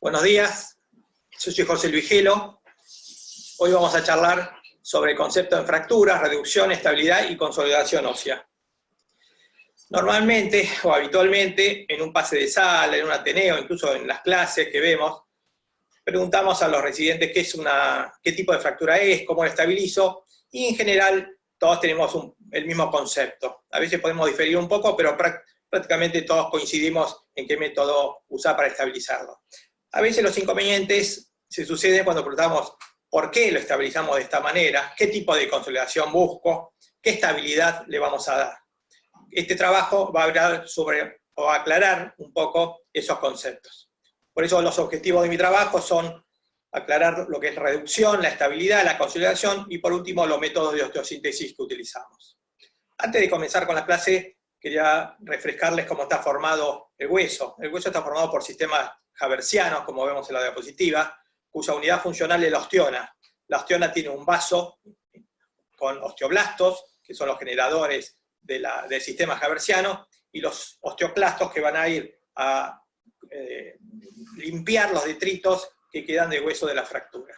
Buenos días, yo soy José Luis Gelo. Hoy vamos a charlar sobre el concepto de fracturas, reducción, estabilidad y consolidación ósea. Normalmente o habitualmente en un pase de sala, en un ateneo, incluso en las clases que vemos, preguntamos a los residentes qué tipo de fractura es, cómo la estabilizo, y en general todos tenemos el mismo concepto. A veces podemos diferir un poco, pero prácticamente todos coincidimos en qué método usar para estabilizarlo. A veces los inconvenientes se suceden cuando preguntamos por qué lo estabilizamos de esta manera, qué tipo de consolidación busco, qué estabilidad le vamos a dar. Este trabajo va a hablar sobre, o aclarar un poco esos conceptos. Por eso los objetivos de mi trabajo son aclarar lo que es reducción, la estabilidad, la consolidación y por último los métodos de osteosíntesis que utilizamos. Antes de comenzar con la clase, quería refrescarles cómo está formado el hueso. El hueso está formado por sistemas haversianos, como vemos en la diapositiva, cuya unidad funcional es la osteona. La osteona tiene un vaso con osteoblastos, que son los generadores del sistema haversiano, y los osteoclastos que van a ir a limpiar los detritos que quedan del hueso de la fractura.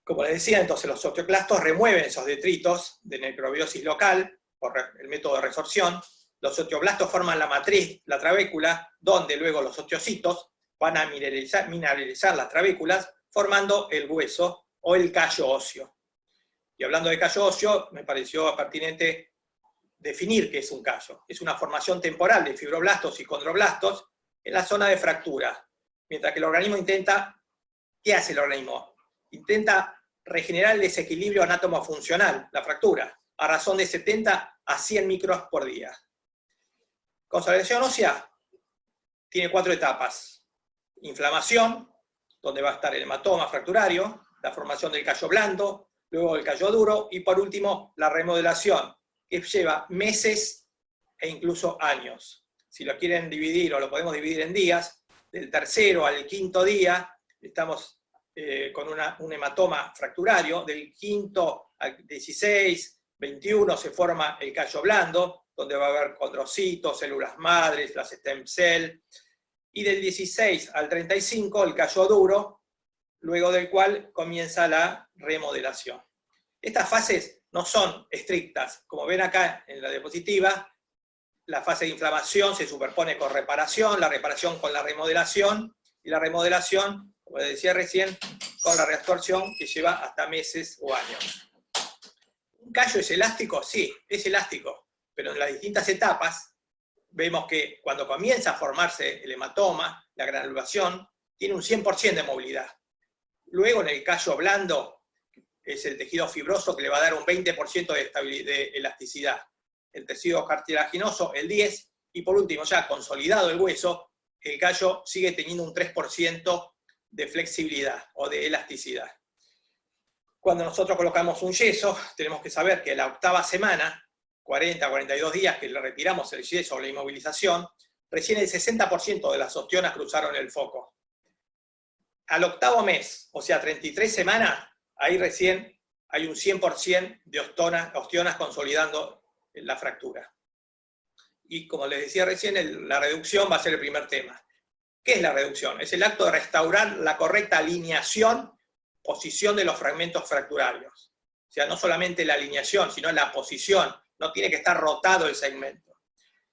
Como les decía, entonces los osteoclastos remueven esos detritos de necrobiosis local por el método de resorción. Los osteoblastos forman la matriz, la trabécula, donde luego los osteocitos van a mineralizar las trabéculas, formando el hueso o el callo óseo. Y hablando de callo óseo, me pareció pertinente definir qué es un callo. Es una formación temporal de fibroblastos y condroblastos en la zona de fractura. Mientras que el organismo intenta, ¿qué hace el organismo? Intenta regenerar el desequilibrio anátomo-funcional, la fractura, a razón de 70 a 100 micros por día. Consolidación ósea tiene 4 etapas. Inflamación, donde va a estar el hematoma fracturario, la formación del callo blando, luego el callo duro, y por último la remodelación, que lleva meses e incluso años. Si lo quieren dividir, o lo podemos dividir en días, del tercero al quinto día, estamos con un hematoma fracturario, del quinto al 16, 21 se forma el callo blando, donde va a haber condrocitos, células madres, las stem cell, y del 16 al 35 el callo duro, luego del cual comienza la remodelación. Estas fases no son estrictas, como ven acá en la diapositiva, la fase de inflamación se superpone con reparación, la reparación con la remodelación, y la remodelación, como les decía recién, con la reabsorción que lleva hasta meses o años. ¿Un callo es elástico? Sí, es elástico, pero en las distintas etapas vemos que cuando comienza a formarse el hematoma, la granulación, tiene un 100% de movilidad. Luego en el callo blando, es el tejido fibroso que le va a dar un 20% de elasticidad. El tejido cartilaginoso, el 10%, y por último, ya consolidado el hueso, el callo sigue teniendo un 3% de flexibilidad o de elasticidad. Cuando nosotros colocamos un yeso, tenemos que saber que la octava semana, 40, 42 días que le retiramos el yeso o la inmovilización, recién el 60% de las osteonas cruzaron el foco. Al octavo mes, o sea 33 semanas, ahí recién hay un 100% de osteonas consolidando la fractura. Y como les decía recién, la reducción va a ser el primer tema. ¿Qué es la reducción? Es el acto de restaurar la correcta alineación, posición de los fragmentos fracturarios. O sea, no solamente la alineación, sino la posición. No tiene que estar rotado el segmento.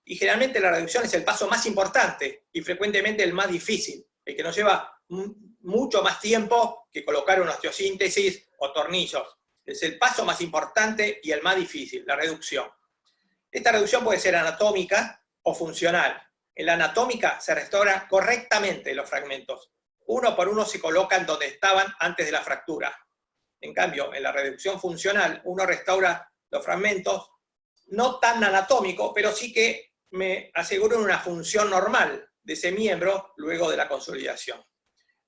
Y generalmente la reducción es el paso más importante y frecuentemente el más difícil, el que nos lleva mucho más tiempo que colocar una osteosíntesis o tornillos. Es el paso más importante y el más difícil, la reducción. Esta reducción puede ser anatómica o funcional. En la anatómica se restaura correctamente los fragmentos. Uno por uno se colocan donde estaban antes de la fractura. En cambio, en la reducción funcional, uno restaura los fragmentos, no tan anatómico, pero sí que me aseguran una función normal de ese miembro luego de la consolidación.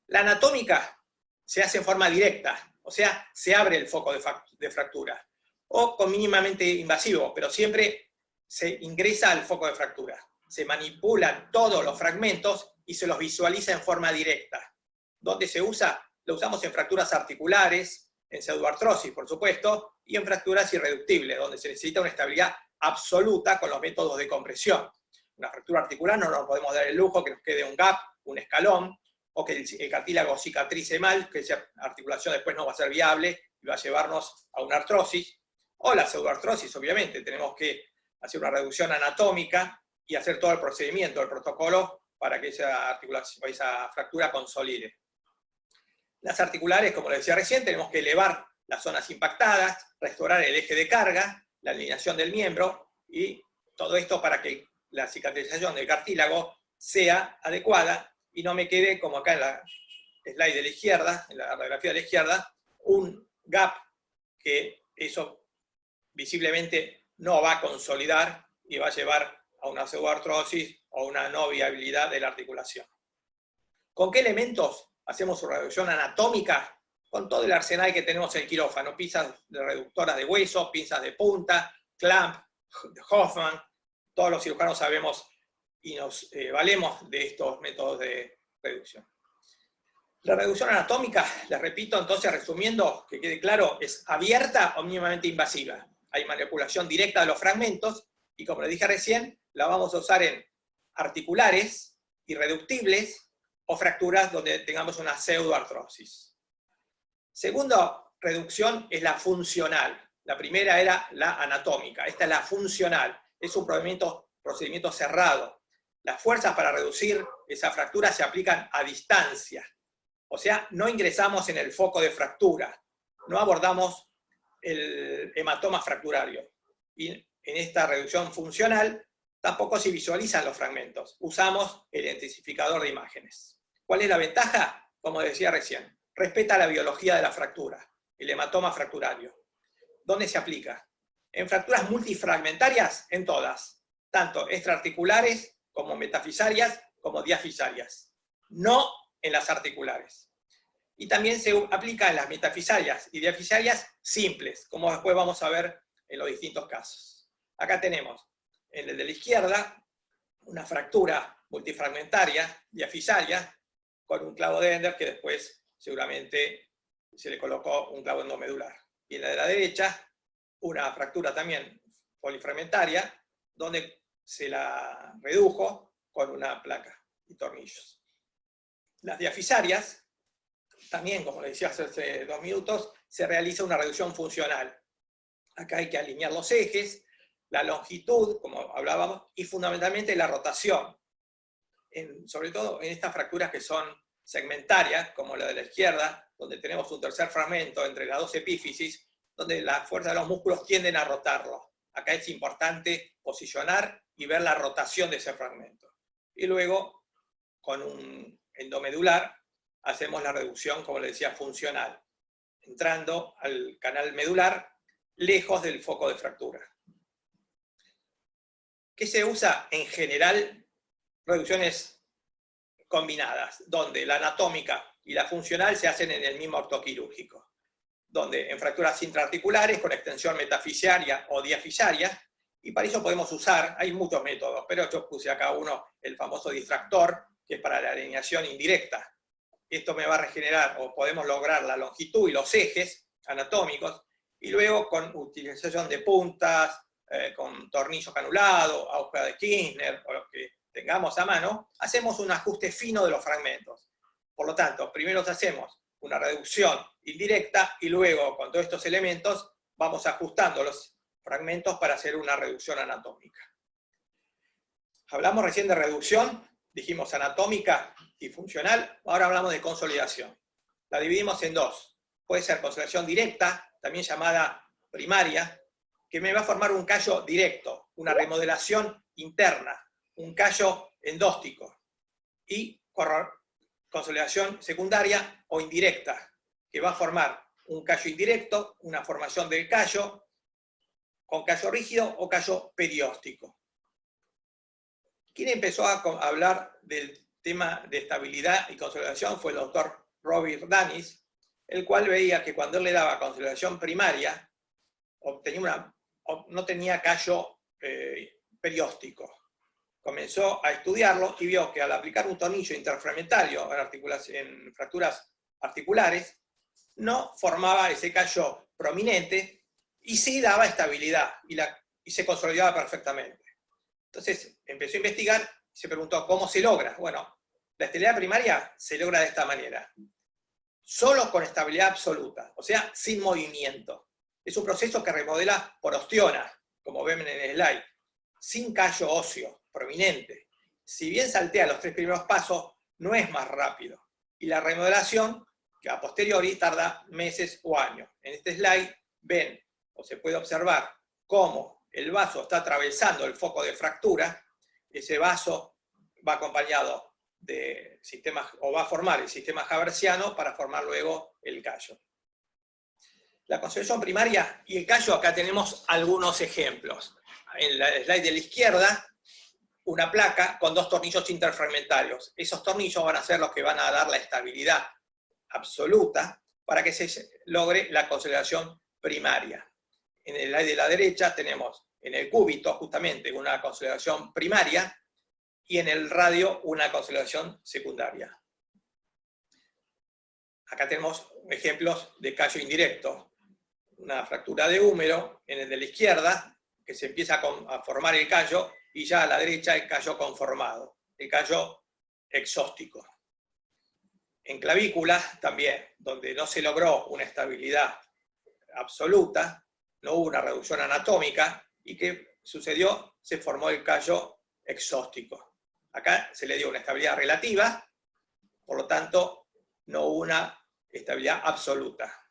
La anatómica se hace en forma directa, o sea, se abre el foco de fractura, o con mínimamente invasivo, pero siempre se ingresa al foco de fractura. Se manipulan todos los fragmentos y se los visualiza en forma directa. ¿Dónde se usa? Lo usamos en fracturas articulares, en pseudoartrosis, por supuesto, y en fracturas irreductibles, donde se necesita una estabilidad absoluta con los métodos de compresión. Una fractura articular no nos podemos dar el lujo que nos quede un gap, un escalón, o que el cartílago cicatrice mal, que esa articulación después no va a ser viable y va a llevarnos a una artrosis, o la pseudoartrosis, obviamente. Tenemos que hacer una reducción anatómica y hacer todo el procedimiento, el protocolo, para que esa fractura consolide. Las articulares, como les decía recién, tenemos que elevar las zonas impactadas, restaurar el eje de carga, la alineación del miembro, y todo esto para que la cicatrización del cartílago sea adecuada y no me quede, como acá en la slide de la izquierda, en la radiografía de la izquierda, un gap que eso visiblemente no va a consolidar y va a llevar a una pseudoartrosis o una no viabilidad de la articulación. ¿Con qué elementos hacemos su reducción anatómica? Con todo el arsenal que tenemos en el quirófano: pinzas reductoras de hueso, pinzas de punta, clamp, Hoffman. Todos los cirujanos sabemos y nos valemos de estos métodos de reducción. La reducción anatómica, les repito, entonces, resumiendo, que quede claro, es abierta o mínimamente invasiva. Hay manipulación directa de los fragmentos, y como les dije recién, la vamos a usar en articulares, irreductibles, o fracturas donde tengamos una pseudoartrosis. Segunda reducción es la funcional. La primera era la anatómica, esta es la funcional. Es un procedimiento cerrado. Las fuerzas para reducir esa fractura se aplican a distancia. O sea, no ingresamos en el foco de fractura, no abordamos el hematoma fracturario. Y en esta reducción funcional tampoco se visualizan los fragmentos. Usamos el intensificador de imágenes. ¿Cuál es la ventaja? Como decía recién, respeta la biología de la fractura, el hematoma fracturario. ¿Dónde se aplica? En fracturas multifragmentarias, en todas, tanto extraarticulares como metafisarias como diafisarias. No en las articulares. Y también se aplica en las metafisarias y diafisarias simples, como después vamos a ver en los distintos casos. Acá tenemos, en el de la izquierda, una fractura multifragmentaria, diafisaria, con un clavo de Ender que después seguramente se le colocó un clavo endomedular. Y en la de la derecha, una fractura también polifragmentaria, donde se la redujo con una placa y tornillos. Las diafisarias, también, como les decía hace 2 minutos, se realiza una reducción funcional. Acá hay que alinear los ejes, la longitud, como hablábamos, y fundamentalmente la rotación. Sobre todo en estas fracturas que son segmentarias, como la de la izquierda, donde tenemos un tercer fragmento entre las dos epífisis, donde la fuerza de los músculos tienden a rotarlo. Acá es importante posicionar y ver la rotación de ese fragmento. Y luego, con un endomedular, hacemos la reducción, como les decía, funcional, entrando al canal medular, lejos del foco de fractura. ¿Qué se usa? En general, reducciones combinadas, donde la anatómica y la funcional se hacen en el mismo ortoquirúrgico, donde en fracturas intraarticulares con extensión metafisiaria o diafisaria, y para eso podemos usar, hay muchos métodos, pero yo puse acá uno, el famoso distractor, que es para la alineación indirecta. Esto me va a regenerar, o podemos lograr la longitud y los ejes anatómicos, y luego con utilización de puntas, con tornillo canulado, aguja de Kirchner, o lo que tengamos a mano, hacemos un ajuste fino de los fragmentos. Por lo tanto, primero hacemos una reducción indirecta, y luego, con todos estos elementos, vamos ajustando los fragmentos para hacer una reducción anatómica. Hablamos recién de reducción, dijimos anatómica y funcional, ahora hablamos de consolidación. La dividimos en dos. Puede ser consolidación directa, también llamada primaria, que me va a formar un callo directo, una remodelación interna, un callo endóstico. Y consolidación secundaria o indirecta, que va a formar un callo indirecto, una formación del callo, con callo rígido o callo perióstico. Quien empezó a hablar del tema de estabilidad y consolidación fue el doctor Robert Danis, el cual veía que cuando él le daba consolidación primaria, no tenía callo perióstico. Comenzó a estudiarlo y vio que al aplicar un tornillo interfragmentario en fracturas articulares, no formaba ese callo prominente y sí daba estabilidad y se consolidaba perfectamente. Entonces empezó a investigar y se preguntó cómo se logra. Bueno, La estabilidad primaria se logra de esta manera. Solo con estabilidad absoluta, o sea, sin movimiento. Es un proceso que remodela por ostiona, como ven en el slide, sin callo óseo prominente. Si bien saltea los 3 primeros pasos, no es más rápido. Y la remodelación, que a posteriori tarda meses o años. En este slide ven, o se puede observar, cómo el vaso está atravesando el foco de fractura. Ese vaso va acompañado de sistemas, o va a formar el sistema haversiano para formar luego el callo. La consolidación primaria y el callo, acá tenemos algunos ejemplos. En la slide de la izquierda, una placa con 2 tornillos interfragmentarios. Esos tornillos van a ser los que van a dar la estabilidad absoluta para que se logre la consolidación primaria. En el slide de la derecha tenemos en el cúbito justamente una consolidación primaria y en el radio una consolidación secundaria. Acá tenemos ejemplos de callo indirecto. Una fractura de húmero en el de la izquierda, que se empieza a formar el callo, y ya a la derecha el callo conformado, el callo exóstico. En clavícula también, donde no se logró una estabilidad absoluta, no hubo una reducción anatómica, y ¿qué sucedió? Se formó el callo exóstico. Acá se le dio una estabilidad relativa, por lo tanto no hubo una estabilidad absoluta.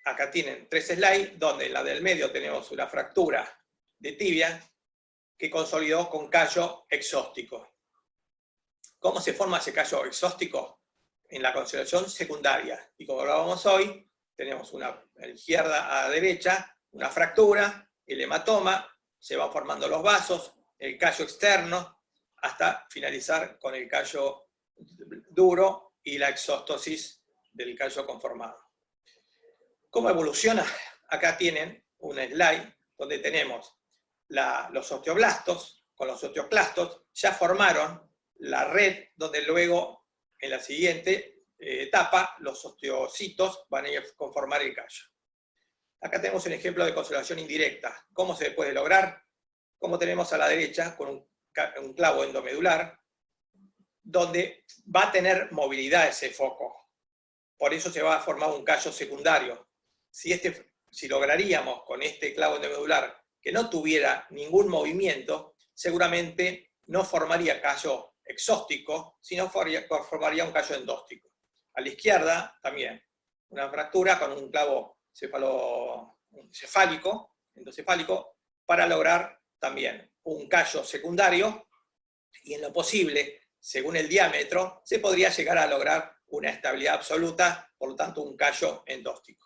Acá tienen 3 slides, donde en la del medio tenemos una fractura de tibia que consolidó con callo exóstico. ¿Cómo se forma ese callo exóstico? En la consolidación secundaria. Y como hablábamos hoy, tenemos a la izquierda a la derecha, una fractura, el hematoma, se van formando los vasos, el callo externo, hasta finalizar con el callo duro y la exóstosis del callo conformado. ¿Cómo evoluciona? Acá tienen un slide donde tenemos los osteoblastos con los osteoclastos, ya formaron la red donde luego, en la siguiente etapa, los osteocitos van a conformar el callo. Acá tenemos un ejemplo de consolidación indirecta. ¿Cómo se puede lograr? Como tenemos a la derecha, con un clavo endomedular, donde va a tener movilidad ese foco. Por eso se va a formar un callo secundario. Si lograríamos con este clavo endomedular que no tuviera ningún movimiento, seguramente no formaría callo exóstico, sino formaría un callo endóstico. A la izquierda también, una fractura con un clavo cefálico, endocefálico, para lograr también un callo secundario, y en lo posible, según el diámetro, se podría llegar a lograr una estabilidad absoluta, por lo tanto un callo endóstico.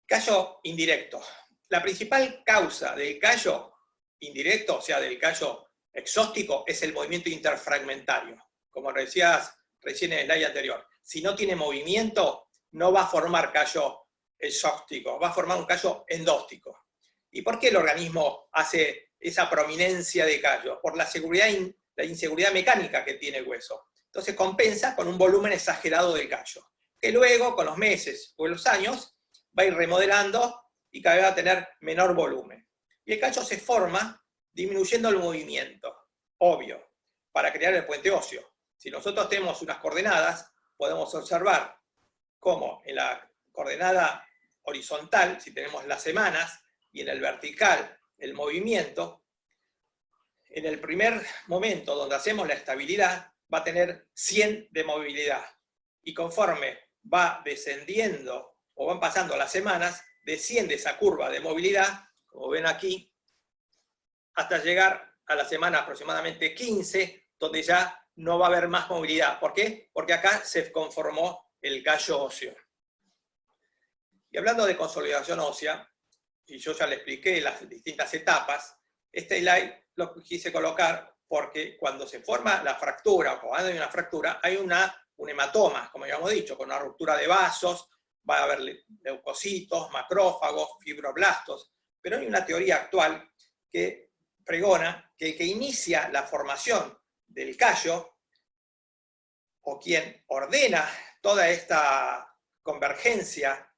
Callo indirecto. La principal causa del callo indirecto, o sea, del callo exóstico, es el movimiento interfragmentario. Como decías recién en el slide anterior, si no tiene movimiento, no va a formar callo exóstico, va a formar un callo endóstico. ¿Y por qué el organismo hace esa prominencia de callo? Por la inseguridad mecánica que tiene el hueso. Entonces compensa con un volumen exagerado del callo, que luego, con los meses o los años, va a ir remodelando y cada vez va a tener menor volumen. Y el callo se forma disminuyendo el movimiento, obvio, para crear el puente óseo. Si nosotros tenemos unas coordenadas, podemos observar cómo en la coordenada horizontal, si tenemos las semanas, y en el vertical el movimiento, en el primer momento donde hacemos la estabilidad, va a tener 100 de movilidad. Y conforme va descendiendo o van pasando las semanas, desciende esa curva de movilidad, como ven aquí, hasta llegar a la semana aproximadamente 15, donde ya no va a haber más movilidad. ¿Por qué? Porque acá se conformó el callo óseo. Y hablando de consolidación ósea, y yo ya le expliqué las distintas etapas, este slide lo quise colocar porque cuando se forma la fractura, o cuando hay una fractura, hay un hematoma, como ya hemos dicho, con una ruptura de vasos, va a haber leucocitos, macrófagos, fibroblastos, pero hay una teoría actual que pregona que el que inicia la formación del callo, o quien ordena toda esta convergencia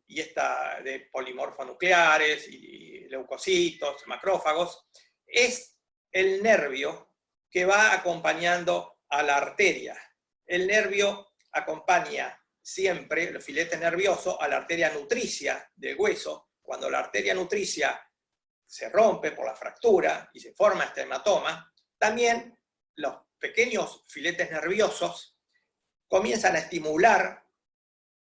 de polimorfonucleares y leucocitos, macrófagos, es el nervio que va acompañando a la arteria. El nervio acompaña siempre, el filete nervioso, a la arteria nutricia del hueso. Cuando la arteria nutricia se rompe por la fractura y se forma este hematoma, también los pequeños filetes nerviosos comienzan a estimular,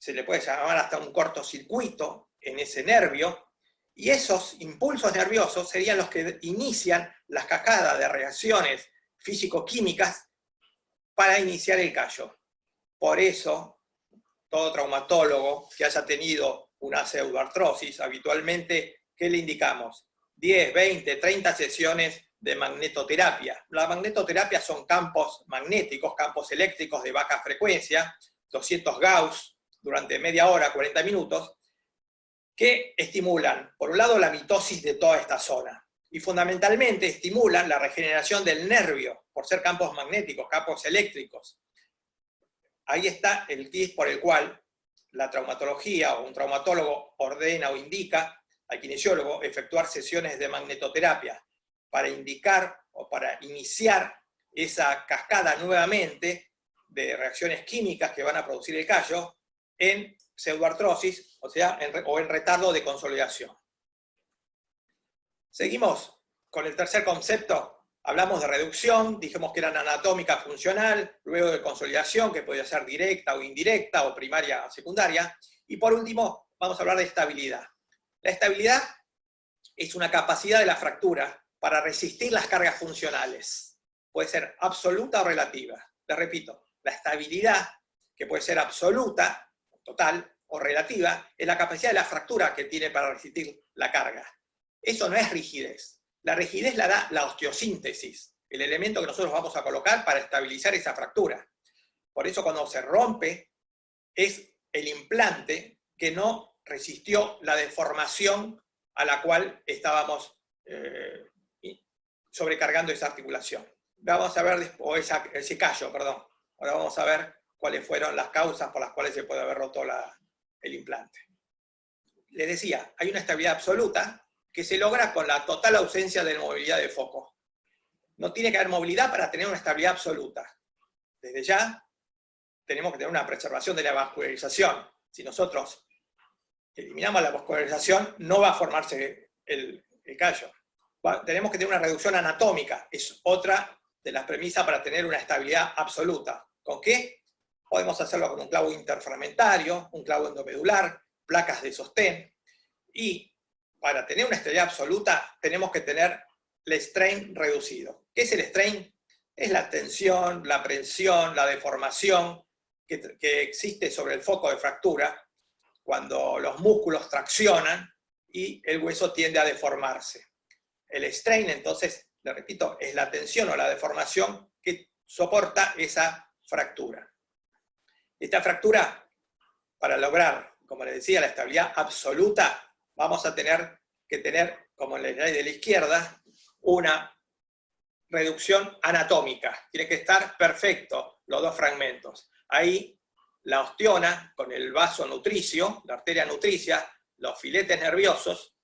se le puede llamar hasta un cortocircuito en ese nervio, y esos impulsos nerviosos serían los que inician las cascadas de reacciones físico-químicas para iniciar el callo. Por eso, todo traumatólogo que haya tenido una pseudoartrosis, habitualmente, ¿qué le indicamos? 10, 20, 30 sesiones de magnetoterapia. La magnetoterapia son campos magnéticos, campos eléctricos de baja frecuencia, 200 Gauss durante media hora, 40 minutos, que estimulan, por un lado, la mitosis de toda esta zona, y fundamentalmente estimulan la regeneración del nervio, por ser campos magnéticos, campos eléctricos. Ahí está el kit por el cual la traumatología o un traumatólogo ordena o indica al kinesiólogo efectuar sesiones de magnetoterapia para indicar o para iniciar esa cascada nuevamente de reacciones químicas que van a producir el callo en pseudoartrosis, o sea, en retardo de consolidación. Seguimos con el tercer concepto. Hablamos de reducción, dijimos que era anatómica funcional, luego de consolidación, que podía ser directa o indirecta, o primaria o secundaria, y por último vamos a hablar de estabilidad. La estabilidad es una capacidad de la fractura para resistir las cargas funcionales. Puede ser absoluta o relativa. Les repito, la estabilidad, que puede ser absoluta, total o relativa, es la capacidad de la fractura que tiene para resistir la carga. Eso no es rigidez. La rigidez la da la osteosíntesis, el elemento que nosotros vamos a colocar para estabilizar esa fractura. Por eso cuando se rompe, es el implante que no resistió la deformación a la cual estábamos sobrecargando esa articulación. Vamos a ver, o ese callo, perdón. Ahora vamos a ver cuáles fueron las causas por las cuales se puede haber roto el implante. Les decía, hay una estabilidad absoluta que se logra con la total ausencia de movilidad de foco. No tiene que haber movilidad para tener una estabilidad absoluta. Desde ya, tenemos que tener una preservación de la vascularización. Si nosotros eliminamos la vascularización, no va a formarse el callo. Tenemos que tener una reducción anatómica, es otra de las premisas para tener una estabilidad absoluta. ¿Con qué? Podemos hacerlo con un clavo interfragmentario, un clavo endomedular, placas de sostén, y para tener una estabilidad absoluta tenemos que tener el strain reducido. ¿Qué es el strain? Es la tensión, la presión, la deformación que existe sobre el foco de fractura cuando los músculos traccionan y el hueso tiende a deformarse. El strain, entonces, le repito, es la tensión o la deformación que soporta esa fractura. Esta fractura, para lograr, como les decía, la estabilidad absoluta, vamos a tener que tener, como en la ley de la izquierda, una reducción anatómica. Tiene que estar perfecto los dos fragmentos. Ahí la osteona, con el vaso nutricio, la arteria nutricia, los filetes nerviosos,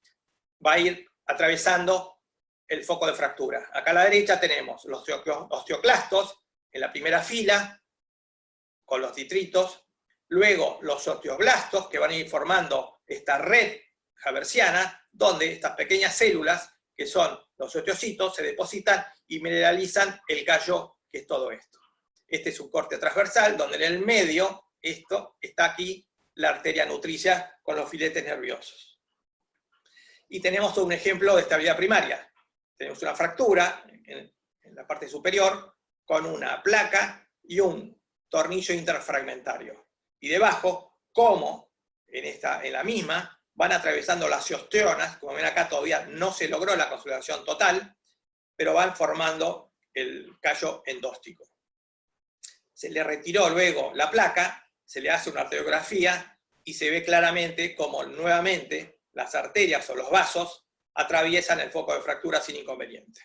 va a ir atravesando el foco de fractura. Acá a la derecha tenemos los osteoclastos, en la primera fila, con los detritos, luego los osteoblastos, que van a ir formando esta red haversiana, donde estas pequeñas células, que son los osteocitos, se depositan y mineralizan el callo, que es todo esto. Este es un corte transversal, donde en el medio, esto, está aquí la arteria nutricia con los filetes nerviosos. Y tenemos un ejemplo de estabilidad primaria. Tenemos una fractura en la parte superior, con una placa y un tornillo interfragmentario. Y debajo, como en la misma, van atravesando las osteonas, como ven acá todavía no se logró la consolidación total, pero van formando el callo endóstico. Se le retiró luego la placa, se le hace una arteriografía y se ve claramente cómo nuevamente las arterias o los vasos atraviesan el foco de fractura sin inconveniente.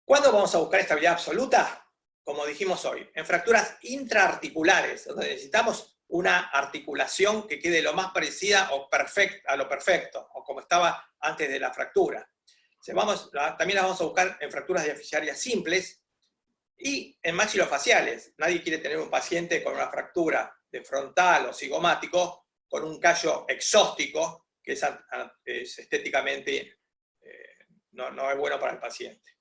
¿Cuándo vamos a buscar estabilidad absoluta? Como dijimos hoy, en fracturas intraarticulares, donde necesitamos una articulación que quede lo más parecida o a lo perfecto, o como estaba antes de la fractura. También las vamos a buscar en fracturas diaficiarias simples y en maxilofaciales. Nadie quiere tener un paciente con una fractura de frontal o cigomático con un callo exóstico, que es estéticamente no es bueno para el paciente.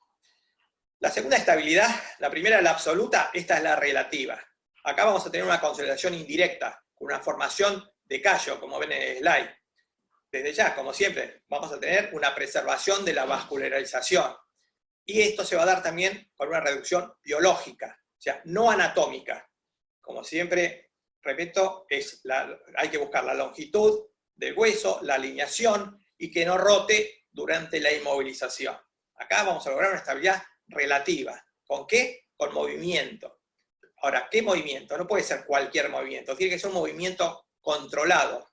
La segunda estabilidad, la primera es la absoluta, esta es la relativa. Acá vamos a tener una consolidación indirecta, con una formación de callo, como ven en el slide. Desde ya, como siempre, vamos a tener una preservación de la vascularización. Y esto se va a dar también con una reducción biológica, o sea, no anatómica. Como siempre, repito, hay que buscar la longitud del hueso, la alineación, y que no rote durante la inmovilización. Acá vamos a lograr una estabilidad relativa. ¿Con qué? Con movimiento. Ahora, ¿qué movimiento? No puede ser cualquier movimiento, tiene que ser un movimiento controlado.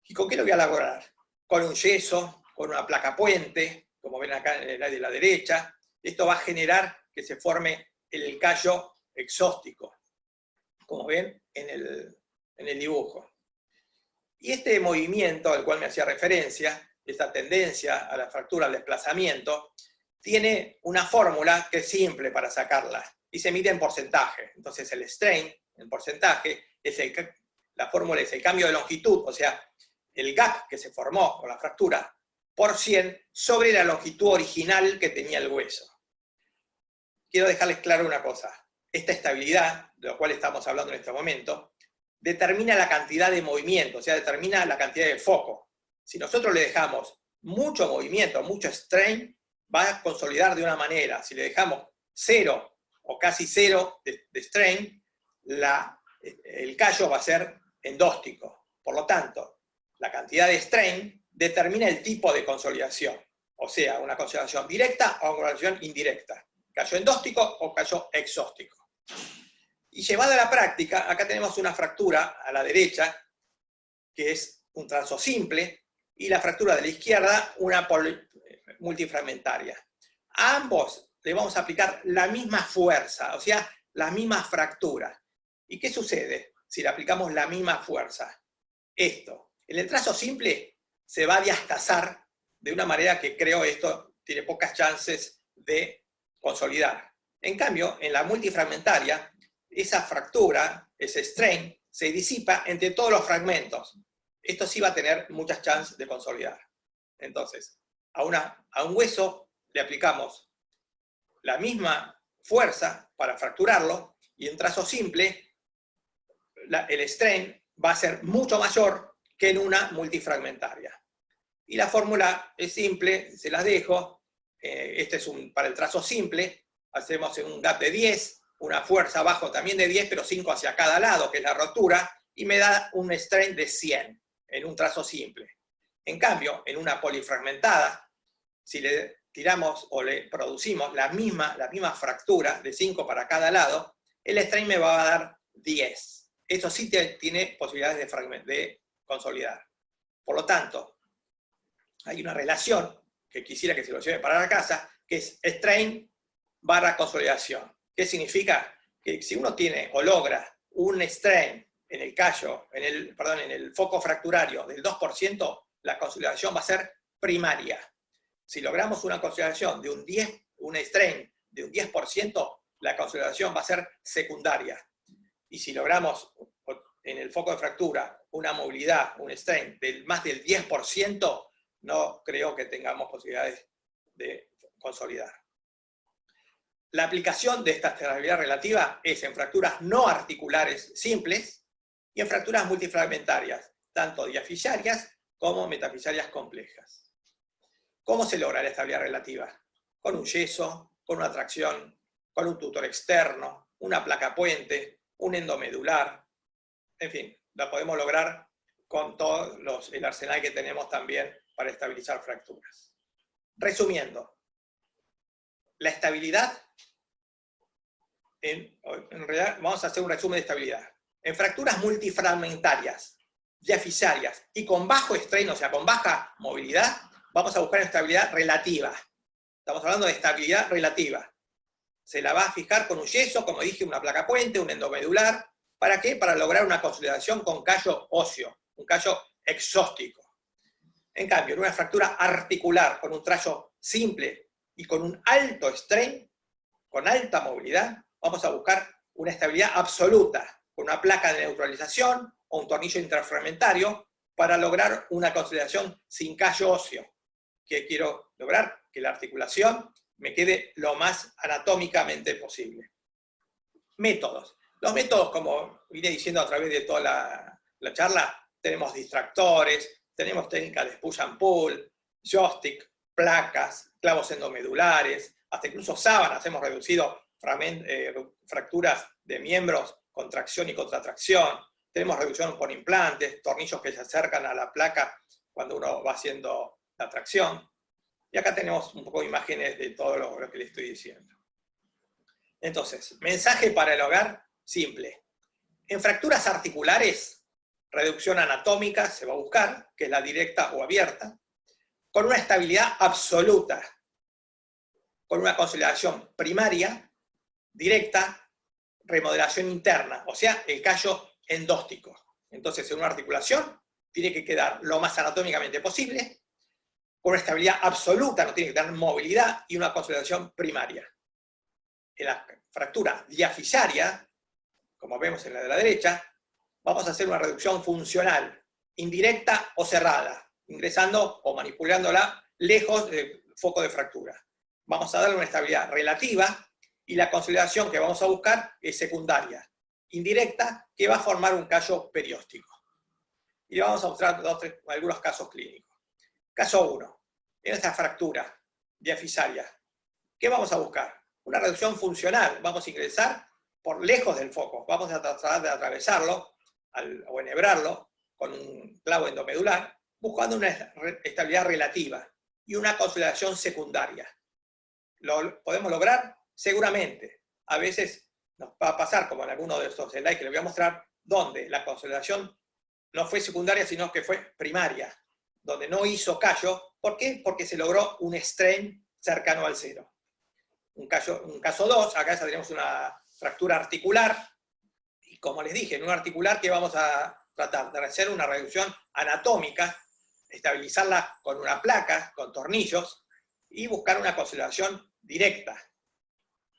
¿Y con qué lo voy a lograr? Con un yeso, con una placa puente, como ven acá en el slide de la derecha. Esto va a generar que se forme el callo exóstico, como ven en el dibujo. Y este movimiento al cual me hacía referencia, esta tendencia a la fractura, al desplazamiento, tiene una fórmula que es simple para sacarla, y se mide en porcentaje. Entonces el strain, en porcentaje, la fórmula es el cambio de longitud, o sea, el gap que se formó con la fractura, por 100 sobre la longitud original que tenía el hueso. Quiero dejarles claro una cosa. Esta estabilidad, de la cual estamos hablando en este momento, determina la cantidad de movimiento, o sea, determina la cantidad de foco. Si nosotros le dejamos mucho movimiento, mucho strain, va a consolidar de una manera. Si le dejamos 0 o casi 0 de strain, el callo va a ser endóstico. Por lo tanto, la cantidad de strain determina el tipo de consolidación. O sea, una consolidación directa o una consolidación indirecta. Callo endóstico o callo exóstico. Y llevada a la práctica, acá tenemos una fractura a la derecha, que es un trazo simple, y la fractura de la izquierda, una multifragmentaria. A ambos le vamos a aplicar la misma fuerza, o sea, la misma fractura. ¿Y qué sucede si le aplicamos la misma fuerza? Esto, en el trazo simple se va a diastazar de una manera que creo esto tiene pocas chances de consolidar. En cambio, en la multifragmentaria, esa fractura, ese strain, se disipa entre todos los fragmentos. Esto sí va a tener muchas chances de consolidar. Entonces, a un hueso le aplicamos la misma fuerza para fracturarlo, y en trazo simple, el strain va a ser mucho mayor que en una multifragmentaria. Y la fórmula es simple, se las dejo. Este es para el trazo simple, hacemos en un gap de 10, una fuerza abajo también de 10, pero 5 hacia cada lado, que es la rotura, y me da un strain de 100 en un trazo simple. En cambio, en una polifragmentada, si le tiramos o le producimos la misma fractura de 5 para cada lado, el strain me va a dar 10. Eso sí tiene posibilidades de consolidar. Por lo tanto, hay una relación que quisiera que se lo lleve para la casa, que es strain barra consolidación. ¿Qué significa? Que si uno tiene o logra un strain en el callo, en el foco fracturario del 2%, la consolidación va a ser primaria. Si logramos una consolidación de un strain de un 10%, la consolidación va a ser secundaria. Y si logramos en el foco de fractura una movilidad, un strain de más del 10%, no creo que tengamos posibilidades de consolidar. La aplicación de esta estabilidad relativa es en fracturas no articulares simples y en fracturas multifragmentarias, tanto diaficiarias como metafisiarias complejas. ¿Cómo se logra la estabilidad relativa? Con un yeso, con una tracción, con un tutor externo, una placa puente, un endomedular, en fin, la podemos lograr con todo el arsenal que tenemos también para estabilizar fracturas. Resumiendo, la estabilidad, en realidad vamos a hacer un resumen de estabilidad. En fracturas multifragmentarias, diaficiarias y con bajo strain, o sea, con baja movilidad, vamos a buscar estabilidad relativa. Estamos hablando de estabilidad relativa. Se la va a fijar con un yeso, como dije, una placa puente, un endomedular. ¿Para qué? Para lograr una consolidación con callo óseo, un callo exóstico. En cambio, en una fractura articular con un trazo simple y con un alto strain, con alta movilidad, vamos a buscar una estabilidad absoluta, con una placa de neutralización o un tornillo interfragmentario, para lograr una consolidación sin callo óseo. ¿Qué quiero lograr? Que la articulación me quede lo más anatómicamente posible. Métodos. Los métodos, como vine diciendo a través de toda la charla, tenemos distractores, tenemos técnicas de push and pull, joystick, placas, clavos endomedulares, hasta incluso sábanas. Hemos reducido fracturas de miembros con tracción y contratracción. Tenemos reducción por implantes, tornillos que se acercan a la placa cuando uno va haciendo la tracción. Y acá tenemos un poco de imágenes de todo lo que les estoy diciendo. Entonces, mensaje para el hogar, simple. En fracturas articulares, reducción anatómica se va a buscar, que es la directa o abierta, con una estabilidad absoluta, con una consolidación primaria, directa, remodelación interna, o sea, el callo endóstico. Entonces, en una articulación, tiene que quedar lo más anatómicamente posible, con una estabilidad absoluta, no tiene que tener movilidad, y una consolidación primaria. En la fractura diafisaria, como vemos en la de la derecha, vamos a hacer una reducción funcional, indirecta o cerrada, ingresando o manipulándola lejos del foco de fractura. Vamos a darle una estabilidad relativa, y la consolidación que vamos a buscar es secundaria, indirecta, que va a formar un callo perióstico. Y le vamos a mostrar algunos casos clínicos. Caso 1. En esta fractura diafisaria, ¿qué vamos a buscar? Una reducción funcional. Vamos a ingresar por lejos del foco. Vamos a tratar de atravesarlo o enhebrarlo con un clavo endomedular, buscando una estabilidad relativa y una consolidación secundaria. ¿Lo podemos lograr? Seguramente. A veces nos va a pasar, como en alguno de estos slides que les voy a mostrar, donde la consolidación no fue secundaria, sino que fue primaria, donde no hizo callo. ¿Por qué? Porque se logró un strain cercano al cero. Un caso 2, acá ya tenemos una fractura articular, y como les dije, en un articular que vamos a tratar de hacer una reducción anatómica, estabilizarla con una placa, con tornillos, y buscar una consolidación directa.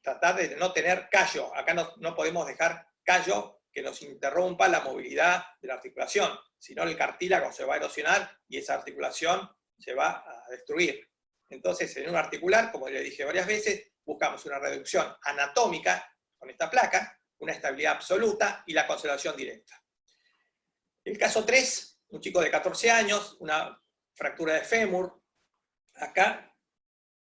Tratar de no tener callo. Acá no podemos dejar callo que nos interrumpa la movilidad de la articulación, sino el cartílago se va a erosionar y esa articulación se va a destruir. Entonces, en un articular, como les dije varias veces, buscamos una reducción anatómica con esta placa, una estabilidad absoluta y la consolidación directa. El caso 3, un chico de 14 años, una fractura de fémur. Acá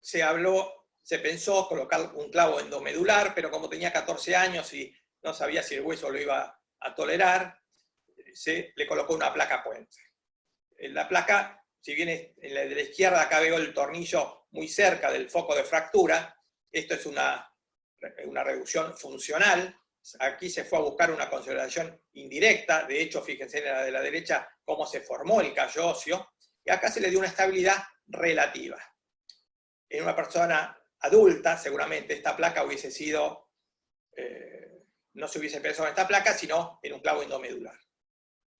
se pensó colocar un clavo endomedular, pero como tenía 14 años y no sabía si el hueso lo iba a tolerar, se le colocó una placa puente. En la placa, si bien en la de la izquierda acá veo el tornillo muy cerca del foco de fractura, esto es una reducción funcional. Aquí se fue a buscar una consolidación indirecta. De hecho, fíjense en la de la derecha cómo se formó el callo óseo, y acá se le dio una estabilidad relativa. En una persona adulta, seguramente esta placa hubiese sido, no se hubiese pensado en esta placa, sino en un clavo endomedular.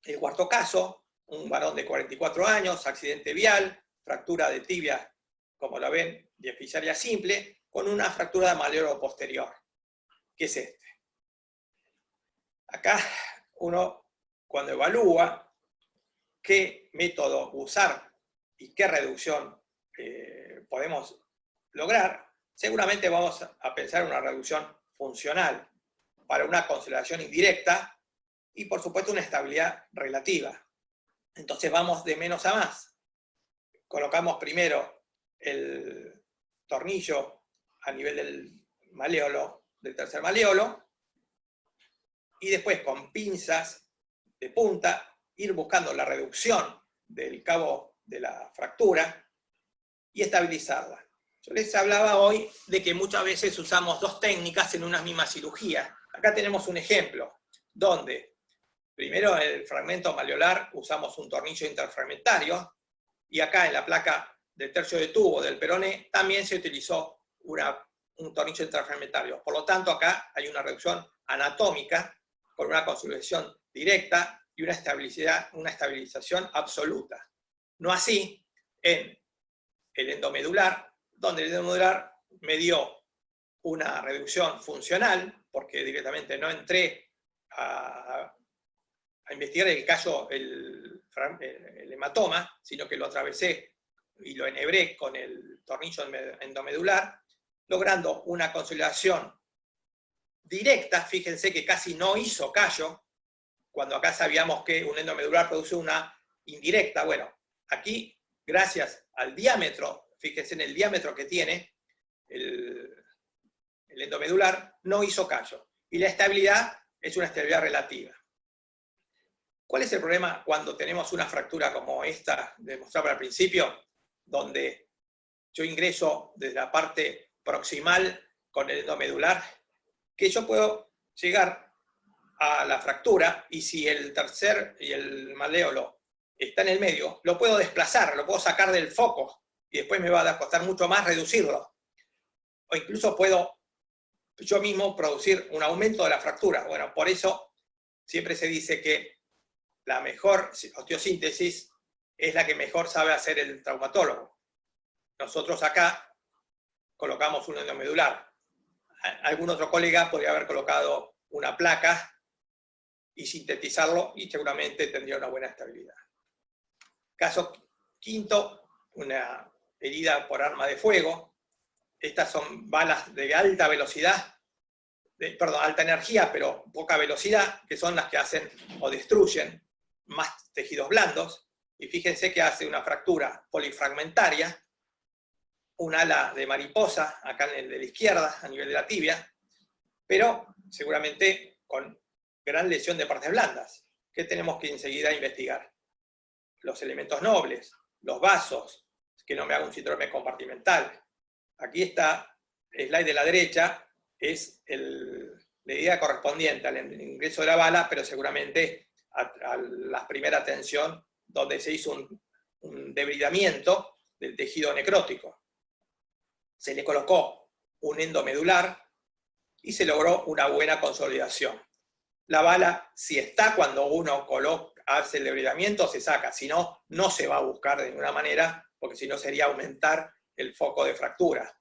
El cuarto caso, un varón de 44 años, accidente vial, fractura de tibia, como la ven, diafisaria simple, con una fractura de malleolo posterior, que es este. Acá uno, cuando evalúa qué método usar y qué reducción podemos lograr, seguramente vamos a pensar en una reducción funcional para una consolidación indirecta y, por supuesto, una estabilidad relativa. Entonces vamos de menos a más. Colocamos primero el tornillo a nivel del malleolo, del tercer malleolo, y después con pinzas de punta ir buscando la reducción del cabo de la fractura y estabilizarla. Yo les hablaba hoy de que muchas veces usamos dos técnicas en una misma cirugía. Acá tenemos un ejemplo, donde primero en el fragmento malleolar usamos un tornillo interfragmentario, y acá en la placa del tercio de tubo del peroné también se utilizó un tornillo interfragmentario. Por lo tanto, acá hay una reducción anatómica con una consolidación directa y una estabilización absoluta. No así en el endomedular, donde el endomedular me dio una reducción funcional, porque directamente no entré a investigar el callo, el hematoma, sino que lo atravesé y lo enhebré con el tornillo endomedular, logrando una consolidación directa. Fíjense que casi no hizo callo, cuando acá sabíamos que un endomedular produce una indirecta. Bueno, aquí, gracias al diámetro, fíjense en el diámetro que tiene el endomedular, no hizo callo. Y la estabilidad es una estabilidad relativa. ¿Cuál es el problema cuando tenemos una fractura como esta, demostrada al principio, donde yo ingreso desde la parte proximal con el endomedular? Que yo puedo llegar a la fractura, y si el tercer y el malleolo está en el medio, lo puedo desplazar, lo puedo sacar del foco, y después me va a costar mucho más reducirlo. O incluso puedo yo mismo producir un aumento de la fractura. Bueno, por eso siempre se dice que la mejor osteosíntesis es la que mejor sabe hacer el traumatólogo. Nosotros acá colocamos un endomedular. Algún otro colega podría haber colocado una placa y sintetizarlo, y seguramente tendría una buena estabilidad. Caso quinto, una herida por arma de fuego. Estas son balas de alta velocidad, alta energía, pero poca velocidad, que son las que hacen o destruyen más tejidos blandos. Y fíjense que hace una fractura polifragmentaria, un ala de mariposa, acá en el de la izquierda, a nivel de la tibia, pero seguramente con gran lesión de partes blandas. ¿Qué tenemos que enseguida investigar? Los elementos nobles, los vasos, que no me haga un síndrome compartimental. Aquí está, el slide de la derecha, es la idea correspondiente al ingreso de la bala, pero seguramente a la primera atención, donde se hizo un debridamiento del tejido necrótico. Se le colocó un endomedular y se logró una buena consolidación. La bala, si está cuando uno hace el debridamiento, se saca. Si no, no se va a buscar de ninguna manera, porque si no sería aumentar el foco de fractura.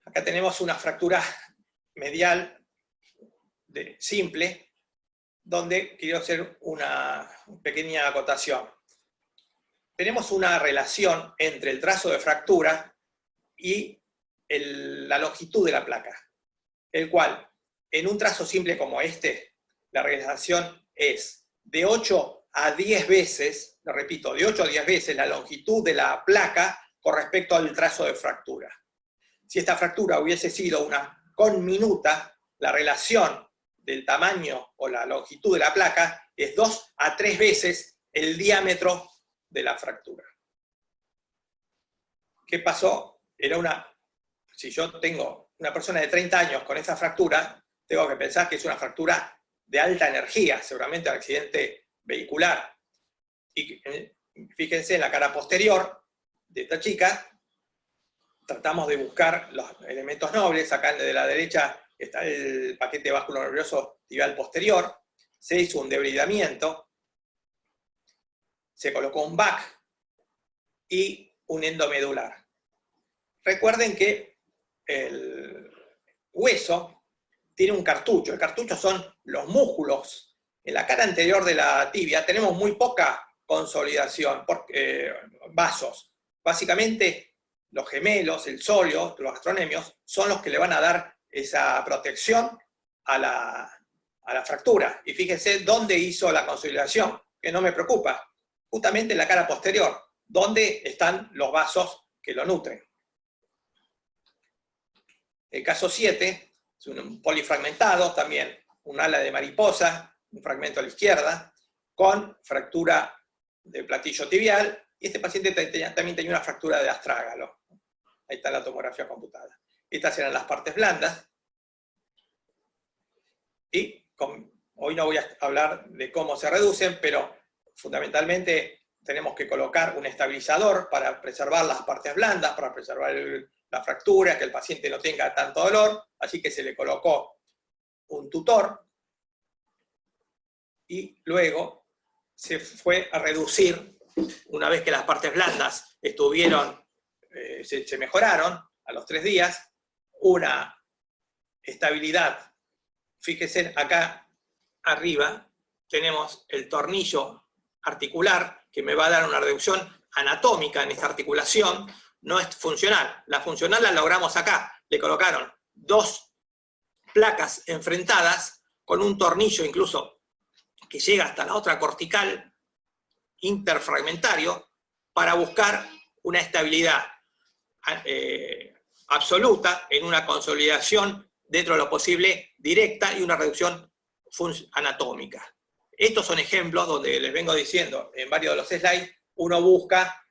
Acá tenemos una fractura medial simple, donde quiero hacer una pequeña acotación. Tenemos una relación entre el trazo de fractura y la longitud de la placa, el cual, en un trazo simple como este, la relación es de 8 a 10 veces, lo repito, de 8 a 10 veces la longitud de la placa con respecto al trazo de fractura. Si esta fractura hubiese sido una conminuta, la relación del tamaño o la longitud de la placa es 2 a 3 veces el diámetro de la fractura. ¿Qué pasó? Si yo tengo una persona de 30 años con esa fractura, tengo que pensar que es una fractura de alta energía, seguramente un accidente vehicular. Y fíjense en la cara posterior de esta chica, tratamos de buscar los elementos nobles. Acá de la derecha está el paquete vasculonervioso tibial posterior, se hizo un debridamiento, se colocó un VAC y un endomedular. Recuerden que el hueso tiene un cartucho. El cartucho son los músculos. En la cara anterior de la tibia tenemos muy poca consolidación, vasos. Básicamente los gemelos, el sóleo, los gastronemios, son los que le van a dar esa protección a la fractura. Y fíjense dónde hizo la consolidación, que no me preocupa. Justamente en la cara posterior, donde están los vasos que lo nutren. El caso 7 es un polifragmentado, también un ala de mariposa, un fragmento a la izquierda, con fractura del platillo tibial, y este paciente también tenía una fractura de astrágalo. Ahí está la tomografía computada. Estas eran las partes blandas, y hoy no voy a hablar de cómo se reducen, pero fundamentalmente tenemos que colocar un estabilizador para preservar las partes blandas, para preservar la fractura, que el paciente no tenga tanto dolor, así que se le colocó un tutor, y luego se fue a reducir, una vez que las partes blandas estuvieron se mejoraron a los 3 días, una estabilidad. Fíjense acá arriba tenemos el tornillo articular que me va a dar una reducción anatómica en esta articulación, no es funcional. La funcional la logramos acá, le colocaron 2 placas enfrentadas con un tornillo incluso que llega hasta la otra cortical interfragmentario para buscar una estabilidad absoluta en una consolidación dentro de lo posible directa y una reducción anatómica. Estos son ejemplos donde les vengo diciendo en varios de los slides, uno busca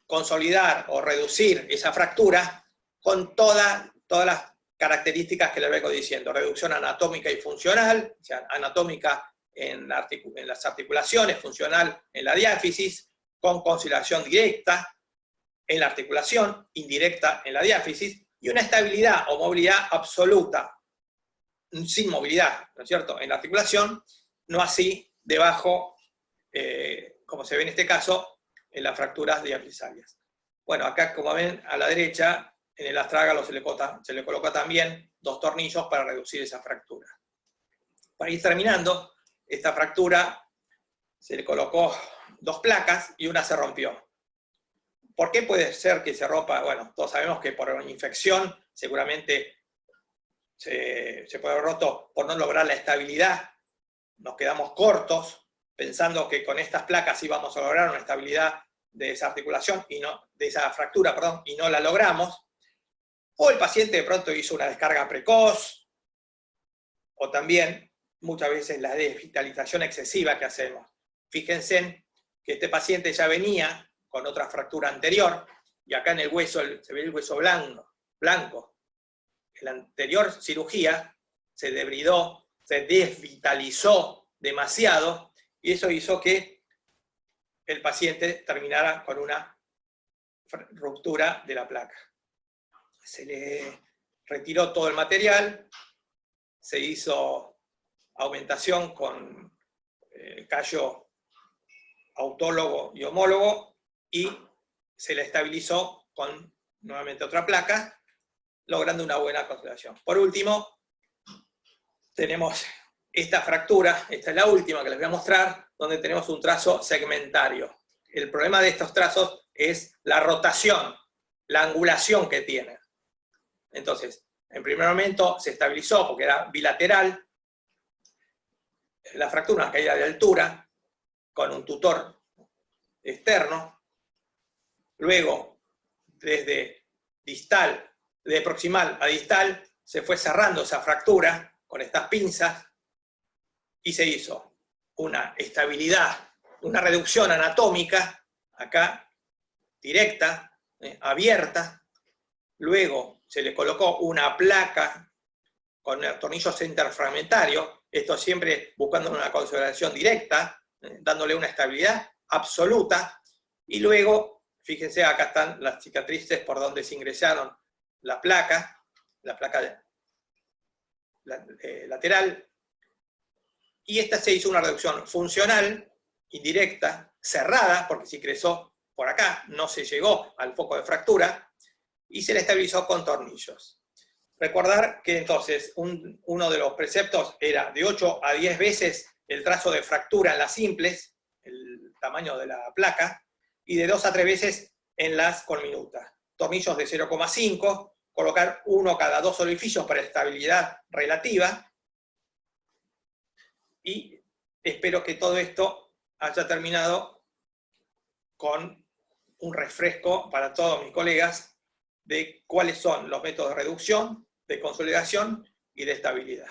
consolidar o reducir esa fractura con todas las características que les vengo diciendo. Reducción anatómica y funcional, o sea, anatómica en las articulaciones, funcional en la diáfisis, con conciliación directa en la articulación, indirecta en la diáfisis, y una estabilidad o movilidad absoluta, sin movilidad, ¿no es cierto?, en la articulación, no así debajo, como se ve en este caso, en las fracturas diafisarias. Bueno, acá como ven a la derecha, en el astrágalo se le coloca también 2 tornillos para reducir esa fractura. Para ir terminando, esta fractura se le colocó 2 placas y una se rompió. ¿Por qué puede ser que se rompa? Bueno, todos sabemos que por una infección seguramente se puede haber roto por no lograr la estabilidad. Nos quedamos cortos pensando que con estas placas íbamos a lograr una estabilidad de esa articulación, de esa fractura, perdón, y no la logramos. O el paciente de pronto hizo una descarga precoz, o también muchas veces la desvitalización excesiva que hacemos. Fíjense que este paciente ya venía con otra fractura anterior, y acá en el hueso se ve el hueso blanco. En la anterior cirugía se debridó, se desvitalizó demasiado, y eso hizo que el paciente terminara con una ruptura de la placa. Se le retiró todo el material, se hizo aumentación con callo autólogo y homólogo, y se le estabilizó con nuevamente otra placa, logrando una buena consolidación. Por último, tenemos esta fractura, esta es la última que les voy a mostrar, donde tenemos un trazo segmentario. El problema de estos trazos es la rotación, la angulación que tienen. Entonces, en primer momento se estabilizó porque era bilateral, la fractura, una caída de altura, con un tutor externo. Luego, desde proximal a distal, se fue cerrando esa fractura con estas pinzas y se hizo una estabilidad, una reducción anatómica, acá, directa, abierta. Luego se le colocó una placa con tornillos interfragmentarios, esto siempre buscando una consolidación directa, dándole una estabilidad absoluta, y luego, fíjense, acá están las cicatrices por donde se ingresaron la placa lateral, y esta se hizo una reducción funcional, indirecta, cerrada, porque se ingresó por acá, no se llegó al foco de fractura, y se le estabilizó con tornillos. Recordar que entonces uno de los preceptos era de 8 a 10 veces el trazo de fractura en las simples, el tamaño de la placa, y de 2 a 3 veces en las conminutas. Tornillos de 0,5, colocar uno cada 2 orificios para estabilidad relativa, y espero que todo esto haya terminado con un refresco para todos mis colegas de cuáles son los métodos de reducción, de consolidación y de estabilidad.